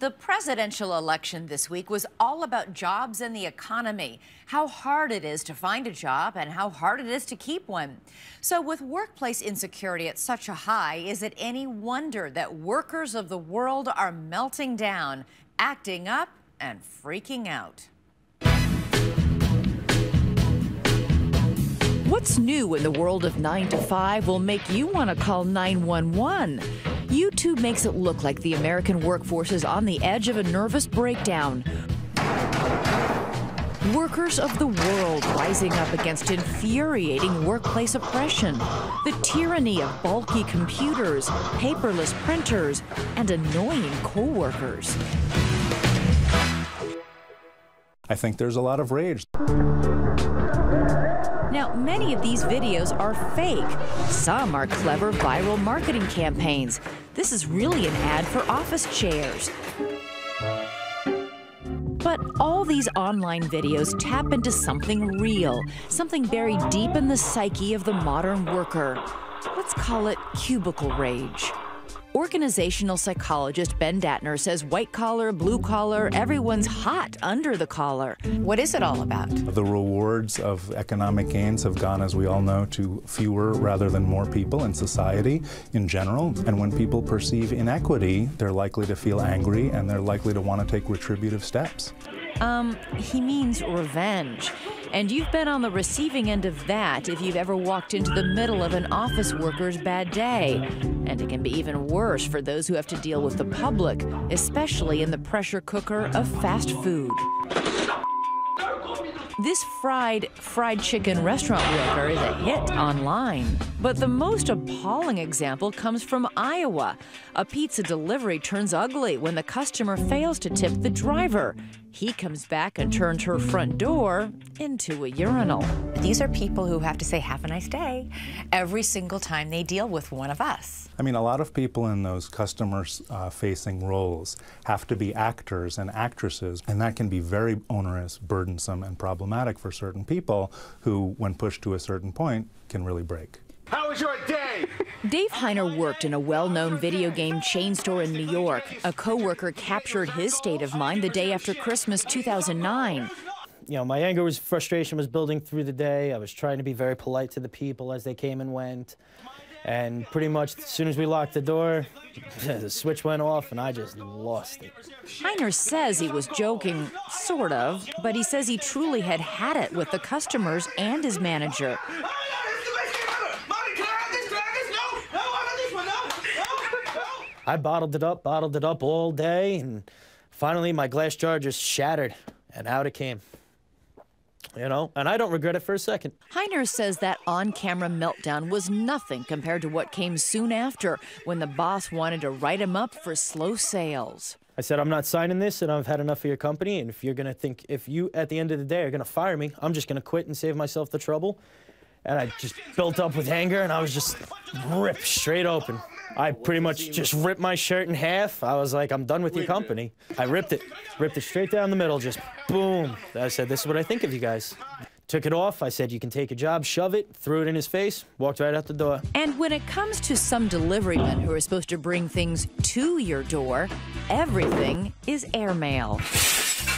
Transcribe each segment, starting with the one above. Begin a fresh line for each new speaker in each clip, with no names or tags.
The presidential election this week was all about jobs and the economy, how hard it is to find a job and how hard it is to keep one. So with workplace insecurity at such a high, is it any wonder that workers of the world are melting down, acting up and freaking out? What's new in the world of 9 to 5 will make you want to call 911. YouTube makes it look like the American workforce is on the edge of a nervous breakdown. Workers of the world rising up against infuriating workplace oppression, the tyranny of bulky computers, paperless printers, and annoying co-workers.
I think there's a lot of rage.
Now, many of these videos are fake. Some are clever viral marketing campaigns. This is really an ad for office chairs. But all these online videos tap into something real, something buried deep in the psyche of the modern worker. Let's call it cubicle rage. Organizational psychologist Ben Datner says white collar, blue collar, everyone's hot under the collar. What is it all about?
The rewards of economic gains have gone, as we all know, to fewer rather than more people in society in general. And when people perceive inequity, they're likely to feel angry and they're likely to want to take retributive steps.
He means revenge. And you've been on the receiving end of that if you've ever walked into the middle of an office worker's bad day. And it can be even worse for those who have to deal with the public, especially in the pressure cooker of fast food. This fried chicken restaurant worker is a hit online. But the most appalling example comes from Iowa. A pizza delivery turns ugly when the customer fails to tip the driver. He comes back and turns her front door into a urinal. These are people who have to say, "Have a nice day," every single time they deal with one of us.
I mean, a lot of people in those customer-facing roles have to be actors and actresses, and that can be very onerous, burdensome, and problematic for certain people who, when pushed to a certain point, can really break.
How was your day?
Dave Heiner worked in a well-known video game chain store in New York. A coworker captured his state of mind the day after Christmas 2009.
You know, my anger was, frustration was building through the day. I was trying to be very polite to the people as they came and went. And pretty much as soon as we locked the door, the switch went off and I just lost it.
Heiner says he was joking, sort of, but he says he truly had it with the customers and his manager.
I bottled it up all day, and finally my glass jar just shattered, and out it came. You know, and I don't regret it for a second.
Heiner says that on-camera meltdown was nothing compared to what came soon after, when the boss wanted to write him up for slow sales.
I said, "I'm not signing this, and I've had enough of your company, and if you're gonna think, if you, at the end of the day, are gonna fire me, I'm just gonna quit and save myself the trouble." And I just built up with anger, and I was just ripped straight open. I pretty much just ripped my shirt in half. I was like, "I'm done with your company." I ripped it straight down the middle, just boom. I said, "This is what I think of you guys." Took it off. I said, "You can take a job," shove it, threw it in his face, walked right out the door.
And when it comes to some deliverymen who are supposed to bring things to your door, everything is airmail.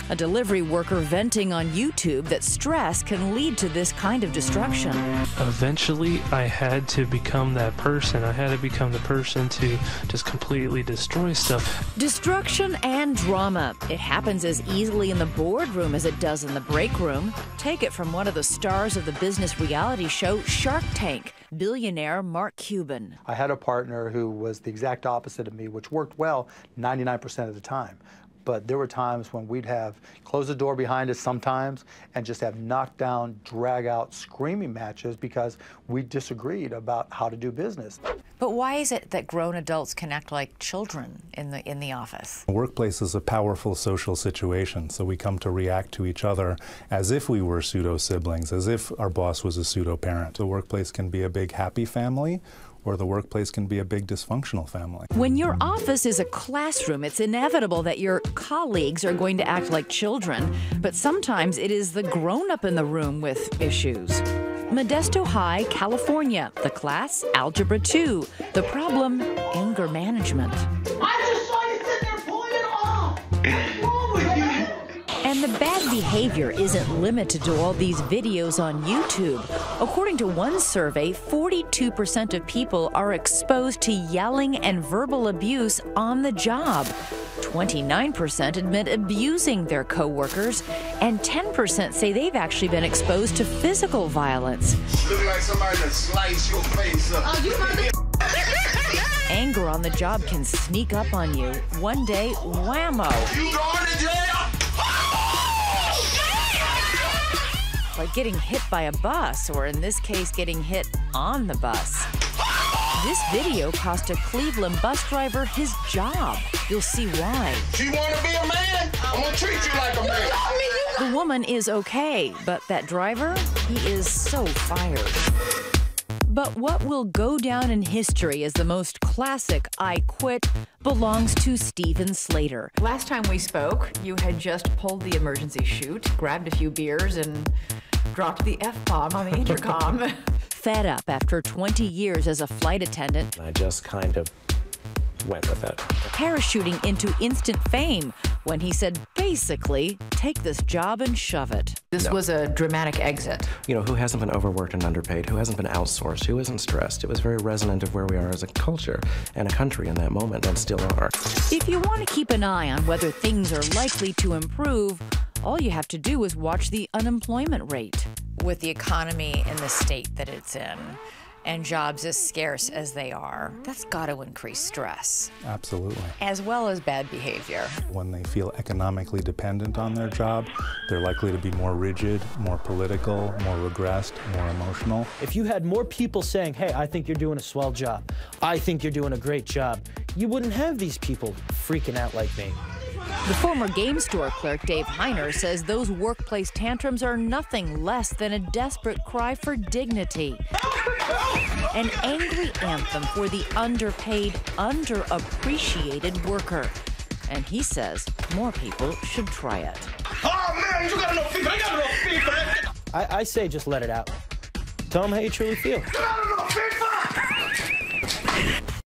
A delivery worker venting on YouTube that stress can lead to this kind of destruction.
Eventually, I had to become that person. I had to become the person to just completely destroy stuff.
Destruction and drama. It happens as easily in the boardroom as it does in the break room. Take it from one of the stars of the business reality show Shark Tank, billionaire Mark Cuban.
I had a partner who was the exact opposite of me, which worked well 99% of the time. But there were times when we'd have close the door behind us sometimes and just have knockdown, drag-out, screaming matches because we disagreed about how to do business.
But why is it that grown adults can act like children in the office?
The workplace is a powerful social situation, so we come to react to each other as if we were pseudo-siblings, as if our boss was a pseudo-parent. The workplace can be a big happy family, or the workplace can be a big dysfunctional family.
When your office is a classroom, it's inevitable that your colleagues are going to act like children, but sometimes it is the grown-up in the room with issues. Modesto High, California. The class, Algebra 2. The problem, anger management.
I just saw you sitting there pulling it off.
And the bad behavior isn't limited to all these videos on YouTube. According to one survey, 42% of people are exposed to yelling and verbal abuse on the job. 29% admit abusing their coworkers, and 10% say they've actually been exposed to physical violence.
Look like somebody that sliced your face up. Oh, you
Anger on the job can sneak up on you. One day, whammo.
You going to jail?
Like getting hit by a bus, or in this case, getting hit on the bus. This video cost a Cleveland bus driver his job. You'll see why.
You want to be a man? I'm going to treat you like a man.
The woman is okay, but that driver, he is so fired. But what will go down in history as the most classic I quit belongs to Steven Slater.
Last time we spoke, you had just pulled the emergency chute, grabbed a few beers, and dropped the F-bomb on the intercom.
Fed up after 20 years as a flight attendant,
I just kind of went with it.
parachuting into instant fame when he said, basically, take this job and shove it.
This was a dramatic exit.
You know, who hasn't been overworked and underpaid? Who hasn't been outsourced? Who isn't stressed? It was very resonant of where we are as a culture and a country in that moment, and still are.
If you want to keep an eye on whether things are likely to improve, all you have to do is watch the unemployment rate.
With the economy in the state that it's in, and jobs as scarce as they are, that's got to increase stress.
Absolutely.
As well as bad behavior.
When they feel economically dependent on their job, they're likely to be more rigid, more political, more regressed, more emotional.
If you had more people saying, hey, I think you're doing a swell job, I think you're doing a great job, you wouldn't have these people freaking out like me.
The former game store clerk, Dave Heiner, says those workplace tantrums are nothing less than a desperate cry for dignity. An angry anthem for the underpaid, underappreciated worker. And he says more people should try it.
Oh, man, you got enough people. I got enough people.
I say just let it out. Tell them how you truly feel.
You got enough people.